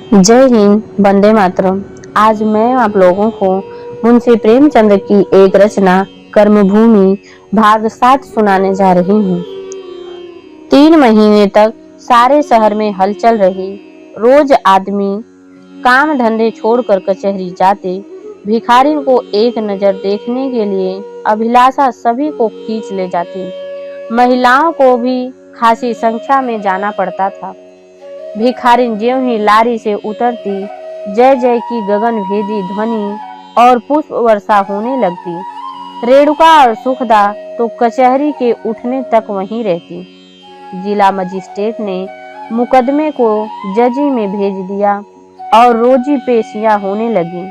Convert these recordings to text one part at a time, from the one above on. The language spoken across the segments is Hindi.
जय हिंद, वंदे मातरम। आज मैं आप लोगों को मुंशी प्रेमचंद की एक रचना कर्मभूमि भाग 7 सुनाने जा रही हूँ। 3 महीने तक सारे शहर में हलचल रही। रोज आदमी काम धंधे छोड़कर कचहरी जाते। भिखारी को एक नजर देखने के लिए अभिलाषा सभी को खींच ले जाती। महिलाओं को भी खासी संख्या में जाना पड़ता था। भिखारिन ज्यों ही लारी से उतरती, जय जय की गगन भेदी ध्वनि और पुष्प वर्षा होने लगती। रेणुका और सुखदा तो कचहरी के उठने तक वहीं रहती। जिला मजिस्ट्रेट ने मुकदमे को जजी में भेज दिया और रोजी पेशियां होने लगी।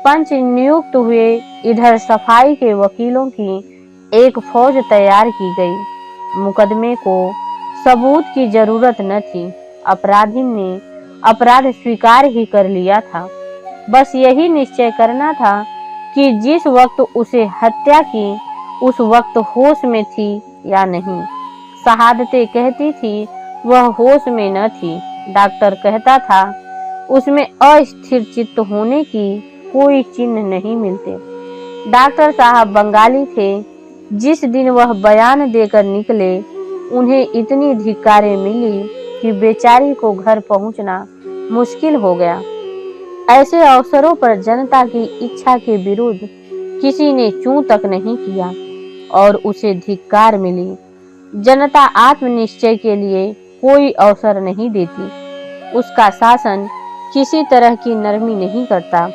पंच नियुक्त हुए। इधर सफाई के वकीलों की एक फौज तैयार की गई। मुकदमे को सबूत की जरूरत न थी। अपराधी ने अपराध स्वीकार ही कर लिया था। बस यही निश्चय करना था कि जिस वक्त उसे हत्या की उस वक्त होश में थी या नहीं। शहादतें कहती थी वह होश में न थी। डॉक्टर कहता था उसमें अस्थिर चित्त होने की कोई चिन्ह नहीं मिलते। डॉक्टर साहब बंगाली थे। जिस दिन वह बयान देकर निकले उन्हें इतनी धिक्कारें मिली कि बेचारी को घर पहुंचना मुश्किल हो गया। ऐसे अवसरों पर जनता की इच्छा के विरुद्ध किसी ने चूं तक नहीं किया और उसे धिक्कार मिली। जनता आत्मनिश्चय के लिए कोई अवसर नहीं देती। उसका शासन किसी तरह की नरमी नहीं करता।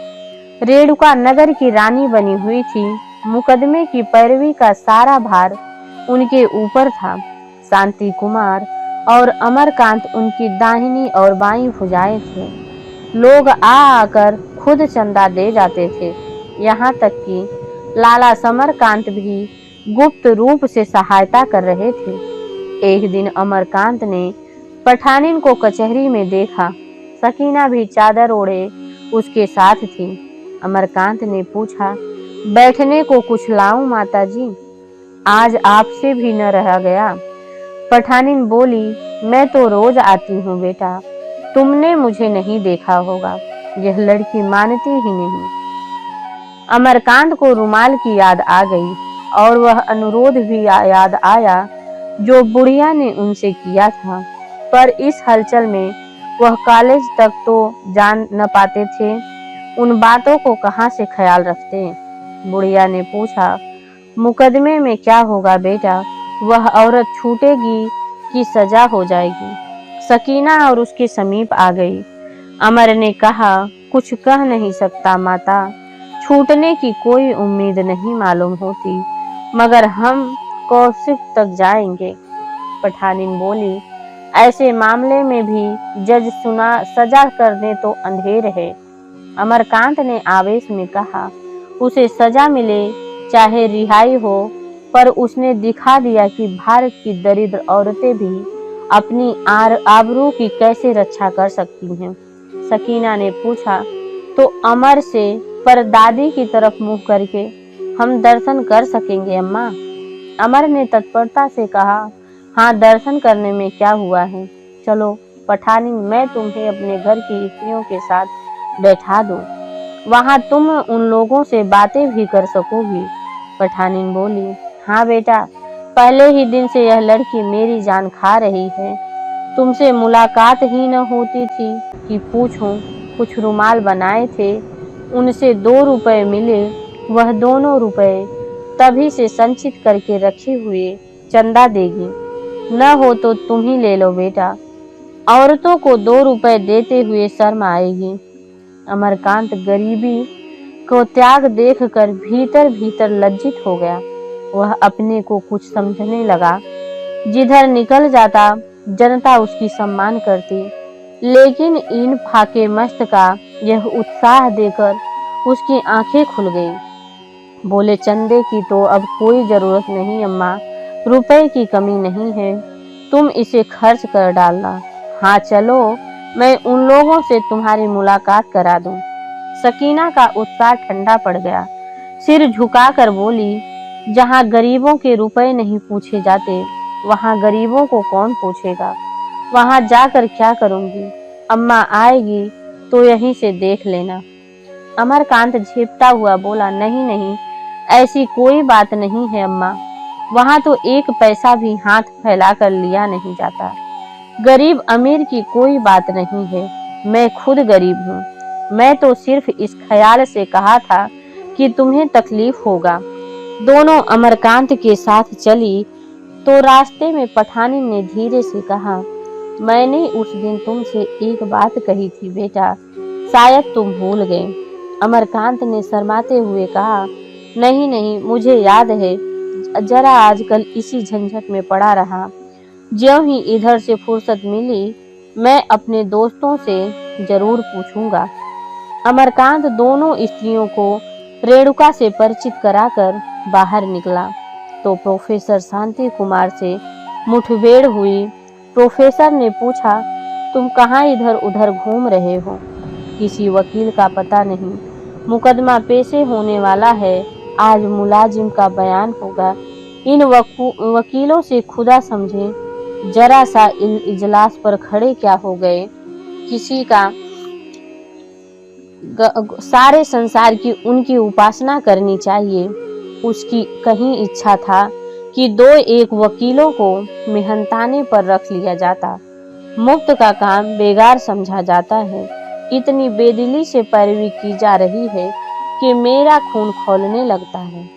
रेणुका नगर की रानी बनी हुई थी। मुकदमे की पैरवी का सारा भार उनके ऊपर था। शांति कुमार और अमरकांत उनकी दाहिनी और बाईं भुजाएं थे। लोग आकर खुद चंदा दे जाते थे। यहाँ तक कि लाला समरकांत भी गुप्त रूप से सहायता कर रहे थे। एक दिन अमरकांत ने पठानिन को कचहरी में देखा। सकीना भी चादर ओढ़े उसके साथ थी। अमरकांत ने पूछा, बैठने को कुछ लाऊं माता जी? आज आपसे भी न रहा गया। पठानिन बोली, मैं तो रोज आती हूँ बेटा, तुमने मुझे नहीं देखा होगा। यह लड़की मानती ही नहीं। अमरकांत को रुमाल की याद आ गई और वह अनुरोध भी याद आया जो बुढ़िया ने उनसे किया था। पर इस हलचल में वह कॉलेज तक तो जान न पाते थे। उन बातों को कहाँ से ख्याल रखते। बुढ़िया ने पूछा, मुकदमे में क्या होगा बेटा? वह औरत छूटेगी कि सजा हो जाएगी? सकीना और उसके समीप आ गई। अमर ने कहा, कुछ कह नहीं सकता माता, छूटने की कोई उम्मीद नहीं मालूम होती, मगर हम कौशिक तक जाएंगे। पठानिन बोली, ऐसे मामले में भी जज सुना सजा कर दे तो अंधेर है। अमरकांत ने आवेश में कहा, उसे सजा मिले चाहे रिहाई हो, पर उसने दिखा दिया कि भारत की दरिद्र औरतें भी अपनी आबरू की कैसे रक्षा कर सकती हैं। सकीना ने पूछा, तो अमर से पर दादी की तरफ मुंह करके हम दर्शन कर सकेंगे अम्मा? अमर ने तत्परता से कहा, हाँ, दर्शन करने में क्या हुआ है। चलो पठानिन, मैं तुम्हें अपने घर की स्त्रियों के साथ बैठा दूं। वहां तुम उन लोगों से बातें भी कर सकोगी। पठानिन बोली, हाँ बेटा, पहले ही दिन से यह लड़की मेरी जान खा रही है। तुमसे मुलाकात ही न होती थी कि पूछूं। कुछ रुमाल बनाए थे, उनसे 2 रुपए मिले। वह दोनों रुपए तभी से संचित करके रखे हुए चंदा देगी। न हो तो तुम ही ले लो बेटा। औरतों को 2 रुपए देते हुए शर्म आएगी। अमरकांत गरीबी को त्याग देखकर भीतर भीतर लज्जित हो गया। वह अपने को कुछ समझने लगा। जिधर निकल जाता जनता उसकी सम्मान करती, लेकिन इन फाके मस्त का यह उत्साह देकर उसकी आंखें खुल गई। बोले, चंदे की तो अब कोई जरूरत नहीं अम्मा, रुपए की कमी नहीं है, तुम इसे खर्च कर डालना। हाँ चलो, मैं उन लोगों से तुम्हारी मुलाकात करा दूं। सकीना का उत्साह ठंडा पड़ गया। सिर झुकाकर बोली, जहाँ गरीबों के रुपए नहीं पूछे जाते वहाँ गरीबों को कौन पूछेगा? वहाँ जाकर क्या करूंगी? अम्मा आएगी तो यहीं से देख लेना। अमरकांत झेपता हुआ बोला, नहीं नहीं, ऐसी कोई बात नहीं है अम्मा, वहां तो एक पैसा भी हाथ फैलाकर लिया नहीं जाता। गरीब अमीर की कोई बात नहीं है, मैं खुद गरीब हूँ। मैं तो सिर्फ इस ख्याल से कहा था कि तुम्हें तकलीफ होगा। दोनों अमरकांत के साथ चली तो रास्ते में पठानी ने धीरे से कहा, मैंने उस दिन तुमसे एक बात कही थी बेटा, शायद तुम भूल गए। अमरकांत ने शर्माते हुए कहा, नहीं नहीं, मुझे याद है, जरा आजकल इसी झंझट में पड़ा रहा। ज्यों ही इधर से फुर्सत मिली मैं अपने दोस्तों से जरूर पूछूंगा। अमरकांत दोनों स्त्रियों को रेणुका से परिचित कराकर बाहर निकला तो प्रोफेसर शांति कुमार से मुठभेड़ हुई। प्रोफेसर ने पूछा, तुम कहाँ इधर उधर घूम रहे हो? किसी वकील का पता नहीं, मुकदमा पेशे होने वाला है, आज मुलाजिम का बयान होगा। इन वकीलों से खुदा समझे जरा सा इजलास पर खड़े क्या हो गए। किसी का सारे संसार की उनकी उपासना करनी चाहिए। उसकी कहीं इच्छा था कि दो एक वकीलों को मेहनताने पर रख लिया जाता। मुफ्त का काम बेगार समझा जाता है। इतनी बेदिली से पैरवी की जा रही है कि मेरा खून खौलने लगता है।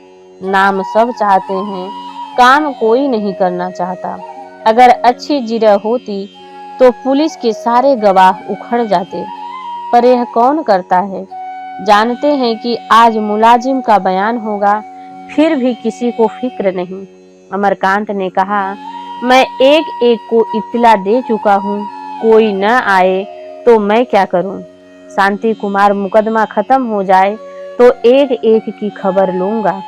नाम सब चाहते हैं, काम कोई नहीं करना चाहता। अगर अच्छी जिरह होती तो पुलिस के सारे गवाह उखड़ जाते, पर यह कौन करता है। जानते हैं कि आज मुलाजिम का बयान होगा, फिर भी किसी को फिक्र नहीं। अमरकांत ने कहा, मैं एक एक को इत्तला दे चुका हूँ, कोई न आए तो मैं क्या करूँ। शांति कुमार मुकदमा खत्म हो जाए तो एक एक की खबर लूंगा।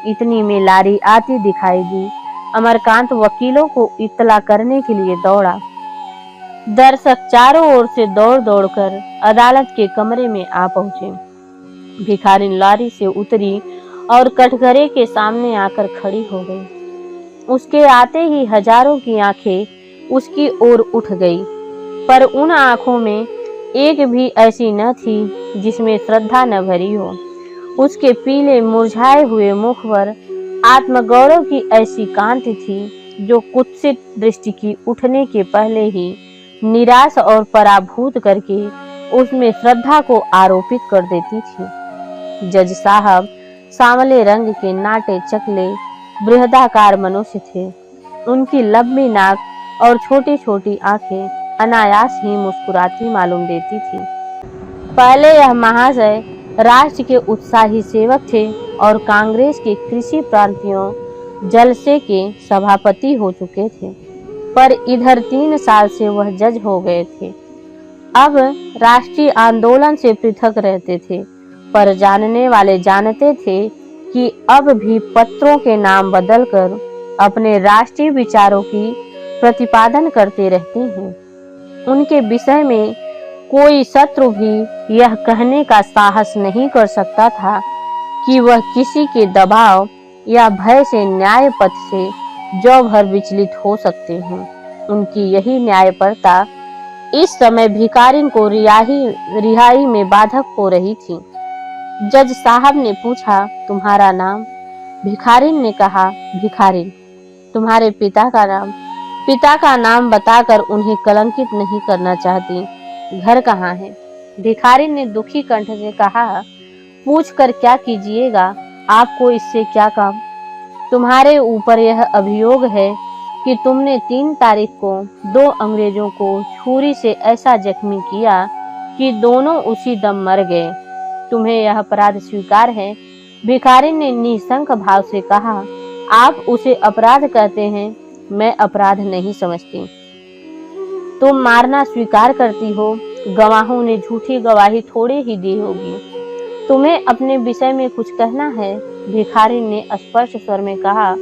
इतनी में लारी आती दिखाई दी। अमरकांत वकीलों को इत्तला करने के लिए दौड़ा। दर्शक चारों ओर से दौड़ दौड़कर अदालत के कमरे में आ पहुंचे। भिखारिन लारी से उतरी और कटघरे के सामने आकर खड़ी हो गई। उसके आते ही हजारों की आंखें उसकी ओर उठ गई, पर उन आंखों में एक भी ऐसी न थी जिसमें श्रद्धा न भरी हो। उसके पीले मुरझाए हुए मुख पर आत्मगौरव की ऐसी कांति थी जो कुत्सित दृष्टि की उठने के पहले ही निराश और पराभूत करके उसमें श्रद्धा को आरोपित कर देती थी। जज साहब सांवले रंग के नाटे चकले बृहदाकार मनुष्य थे। उनकी लंबी नाक और छोटी छोटी आंखें अनायास ही मुस्कुराती मालूम देती थी। पहले यह महाशय राष्ट्र के उत्साही सेवक थे और कांग्रेस के कृषि प्रांतियों जलसे के सभापति हो चुके थे, पर इधर 3 साल से वह जज हो गए थे। अब राष्ट्रीय आंदोलन से पृथक रहते थे, पर जानने वाले जानते थे कि अब भी पत्रों के नाम बदलकर अपने राष्ट्रीय विचारों की प्रतिपादन करते रहते हैं। उनके विषय में कोई शत्रु भी यह कहने का साहस नहीं कर सकता था कि वह किसी के दबाव या भय से न्याय पथ से जौ भर विचलित हो सकते हैं। उनकी यही न्यायपरता इस समय भिखारिन को रिहाई में बाधक हो रही थी। जज साहब ने पूछा, तुम्हारा नाम? भिखारिन ने कहा, भिखारिन। तुम्हारे पिता का नाम? पिता का नाम बताकर उन्हें कलंकित नहीं करना चाहती। घर कहाँ है? भिखारिन ने दुखी कंठ से कहा, पूछ कर क्या कीजिएगा, आपको इससे क्या काम। तुम्हारे ऊपर यह अभियोग है कि तुमने 3 तारीख को 2 अंग्रेजों को छुरी से ऐसा जख्मी किया कि दोनों उसी दम मर गए। तुम्हें यह अपराध स्वीकार है? भिखारिन ने निशंक भाव से कहा, आप उसे अपराध कहते हैं, मैं अपराध नहीं समझती। तुम मारना स्वीकार करती हो, गवाहों ने झूठी गवाही थोड़े ही दी होगी। तुम्हें अपने विषय में कुछ कहना है? भिखारिन ने स्पष्ट स्वर में कहा,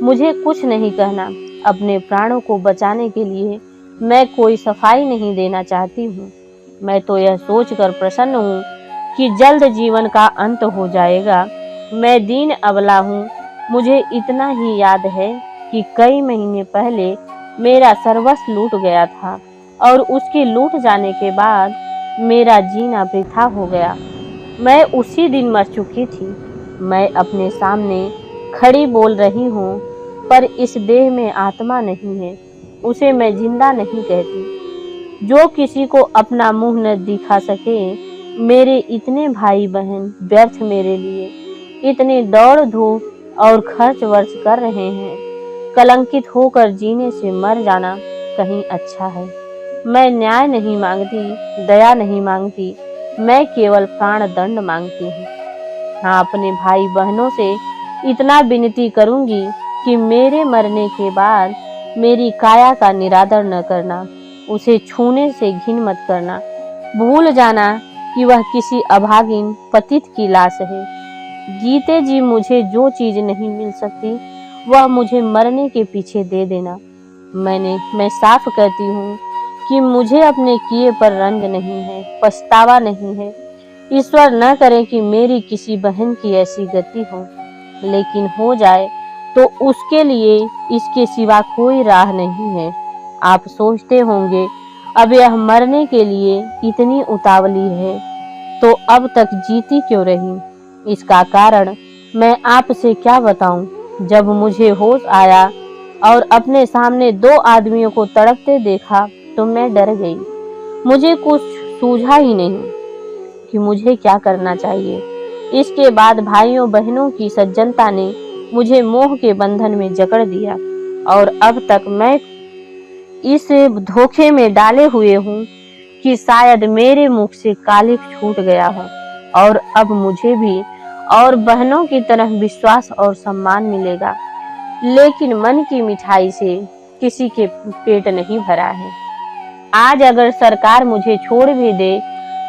मुझे कुछ नहीं कहना। अपने प्राणों को बचाने के लिए मैं कोई सफाई नहीं देना चाहती हूँ। मैं तो यह सोचकर प्रसन्न हूँ कि जल्द जीवन का अंत हो जाएगा। मैं दीन अबला हूँ। मुझे इतना ही याद है कि कई महीने पहले मेरा सर्वस्व लूट गया था और उसके लूट जाने के बाद मेरा जीना वृथा हो गया। मैं उसी दिन मर चुकी थी। मैं अपने सामने खड़ी बोल रही हूँ, पर इस देह में आत्मा नहीं है, उसे मैं जिंदा नहीं कहती। जो किसी को अपना मुंह न दिखा सके, मेरे इतने भाई बहन व्यर्थ मेरे लिए इतने दौड़ धूप और खर्च वर्च कर रहे हैं। कलंकित होकर जीने से मर जाना कहीं अच्छा है। मैं न्याय नहीं मांगती, दया नहीं मांगती, मैं केवल प्राण दंड मांगती हूँ। हाँ, अपने भाई बहनों से इतना विनती करूंगी कि मेरे मरने के बाद मेरी काया का निरादर न करना, उसे छूने से घिन मत करना। भूल जाना कि वह किसी अभागिन पतित की लाश है। जीते जी मुझे जो चीज नहीं मिल सकती, वह मुझे मरने के पीछे दे देना। मैं साफ कहती हूँ कि मुझे अपने किए पर रंज नहीं है, पछतावा नहीं है। ईश्वर न करे कि मेरी किसी बहन की ऐसी गति हो, लेकिन हो जाए तो उसके लिए इसके सिवा कोई राह नहीं है। आप सोचते होंगे, अब यह मरने के लिए इतनी उतावली है तो अब तक जीती क्यों रही? इसका कारण मैं आपसे क्या बताऊं। जब मुझे होश आया और अपने सामने दो आदमियों को तड़पते देखा तो मैं डर गई। मुझे कुछ सूझा ही नहीं कि मुझे क्या करना चाहिए। इसके बाद भाइयों बहनों की सज्जनता ने मुझे मोह के बंधन में जकड़ दिया और अब तक मैं इस धोखे में डाले हुए हूँ कि शायद मेरे मुख से कालिक छूट गया हो और अब मुझे भी और बहनों की तरह विश्वास और सम्मान मिलेगा। लेकिन मन की मिठाई से किसी के पेट नहीं भरा है। आज अगर सरकार मुझे छोड़ भी दे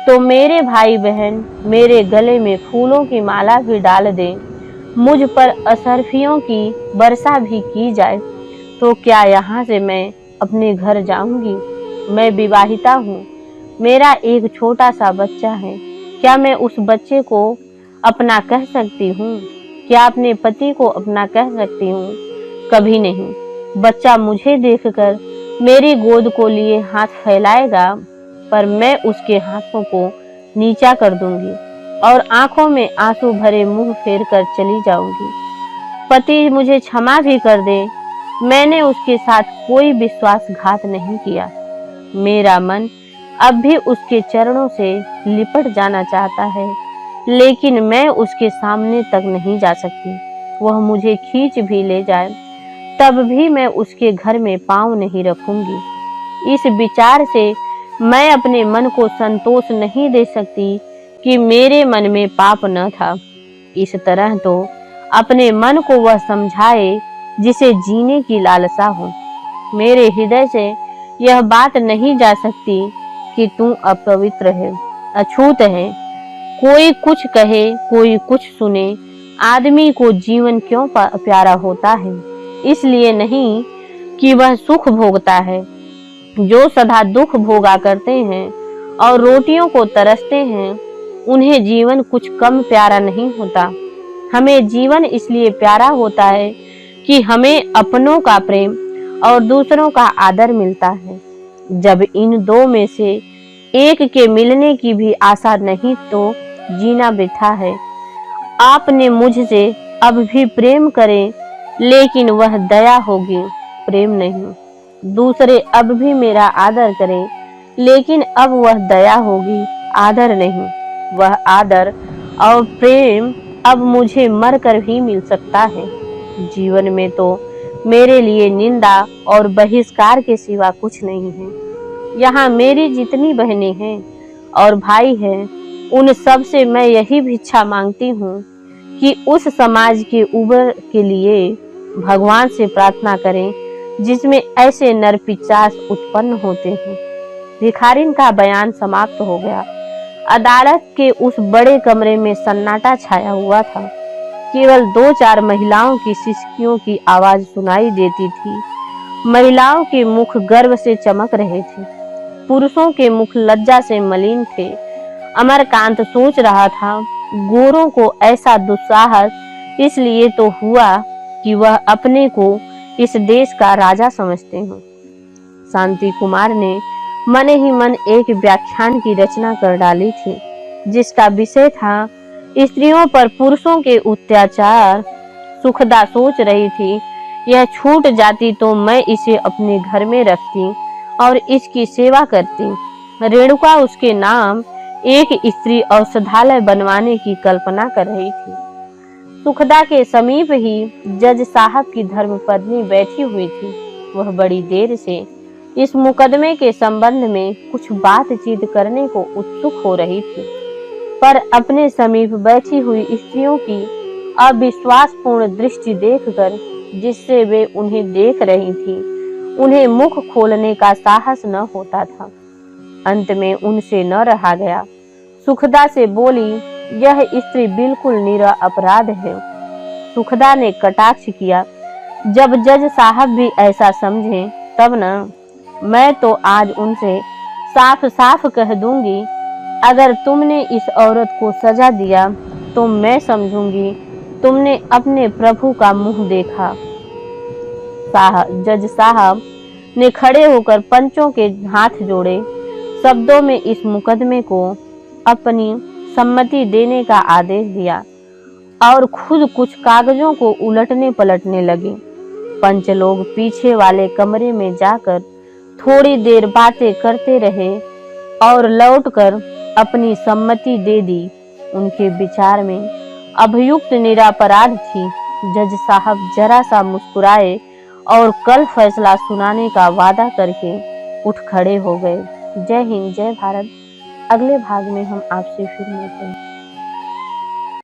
तो मेरे भाई बहन मेरे गले में फूलों की माला भी डाल दें, मुझ पर असरफियों की वर्षा भी की जाए, तो क्या यहाँ से मैं अपने घर जाऊंगी? मैं विवाहिता हूँ, मेरा एक छोटा सा बच्चा है। क्या मैं उस बच्चे को अपना कह सकती हूँ? क्या अपने पति को अपना कह सकती हूँ? कभी नहीं। बच्चा मुझे देखकर मेरी गोद को लिए हाथ फैलाएगा, पर मैं उसके हाथों को नीचा कर दूंगी और आंखों में आंसू भरे मुंह फेर कर चली जाऊंगी। पति मुझे क्षमा भी कर दे, मैंने उसके साथ कोई विश्वासघात नहीं किया। मेरा मन अब भी उसके चरणों से लिपट जाना चाहता है, लेकिन मैं उसके सामने तक नहीं जा सकती। वह मुझे खींच भी ले जाए तब भी मैं उसके घर में पांव नहीं रखूंगी। इस विचार से मैं अपने मन को संतोष नहीं दे सकती कि मेरे मन में पाप न था। इस तरह तो अपने मन को वह समझाए जिसे जीने की लालसा हो। मेरे हृदय से यह बात नहीं जा सकती कि तू अपवित्र है, अछूत है। कोई कुछ कहे, कोई कुछ सुने, आदमी को जीवन क्यों प्यारा होता है? इसलिए नहीं कि वह सुख भोगता है। जो सदा दुख भोगा करते हैं और रोटियों को तरसते हैं, उन्हें जीवन कुछ कम प्यारा नहीं होता। हमें जीवन इसलिए प्यारा होता है कि हमें अपनों का प्रेम और दूसरों का आदर मिलता है। जब इन दो में से एक के मिलने की भी आशा नहीं तो जीना वृथा है। आपने मुझसे अब भी प्रेम करें, लेकिन वह दया होगी, प्रेम नहीं। दूसरे अब भी मेरा आदर करें, लेकिन अब वह दया होगी, आदर नहीं। वह आदर और प्रेम अब मुझे मरकर ही मिल सकता है। जीवन में तो मेरे लिए निंदा और बहिष्कार के सिवा कुछ नहीं है। यहाँ मेरी जितनी बहनें हैं और भाई हैं, उन सब से मैं यही भिक्षा मांगती हूँ कि उस समाज के उबर के लिए भगवान से प्रार्थना करें जिसमें ऐसे नर पिशाच उत्पन्न होते हैं। भिखारिन का बयान समाप्त हो गया। अदालत के उस बड़े कमरे में सन्नाटा छाया हुआ था। केवल 2-4 महिलाओं की सिसकियों की आवाज सुनाई देती थी। महिलाओं के मुख गर्व से चमक रहे थे, पुरुषों के मुख लज्जा से मलिन थे। अमरकांत सोच रहा था, गोरों को ऐसा दुस्साहस इसलिए तो हुआ कि वह अपने को इस देश का राजा समझते हैं। शांति कुमार ने मन ही मन एक व्याख्यान की रचना कर डाली थी, जिसका विषय था स्त्रियों पर पुरुषों के अत्याचार। सुखदा सोच रही थी, यह छूट जाती तो मैं इसे अपने घर में रखती और इसकी सेवा करती। रेणुका उसके नाम एक स्त्री औषधालय बनवाने की कल्पना कर रही थी। सुखदा के समीप ही जज साहब की धर्मपत्नी बैठी हुई थी। वह बड़ी देर से इस मुकदमे के संबंध में कुछ बातचीत करने को उत्सुक हो रही थी, पर अपने समीप बैठी हुई स्त्रियों की अविश्वासपूर्ण दृष्टि देखकर, जिससे वे उन्हें देख रही थी, उन्हें मुख खोलने का साहस न होता था। अंत में उनसे न रहा गया। सुखदा से बोली, यह स्त्री बिल्कुल निरपराध है। सुखदा ने कटाक्ष किया, जब जज साहब भी ऐसा समझें तब न। मैं तो आज उनसे साफ साफ कह दूंगी, अगर तुमने इस औरत को सजा दिया तो मैं समझूंगी तुमने अपने प्रभु का मुंह देखा। जज साहब ने खड़े होकर पंचों के हाथ जोड़े शब्दों में इस मुकदमे को अपनी सम्मति देने का आदेश दिया और खुद कुछ कागजों को उलटने पलटने लगे। पंच लोग पीछे वाले कमरे में जाकर थोड़ी देर बातें करते रहे और लौटकर अपनी सम्मति दे दी। उनके विचार में अभियुक्त निरपराध थी। जज साहब जरा सा मुस्कुराए और कल फैसला सुनाने का वादा करके उठ खड़े हो गए। जय हिंद, जय भारत। अगले भाग में हम आपसे फिर मिलते हैं।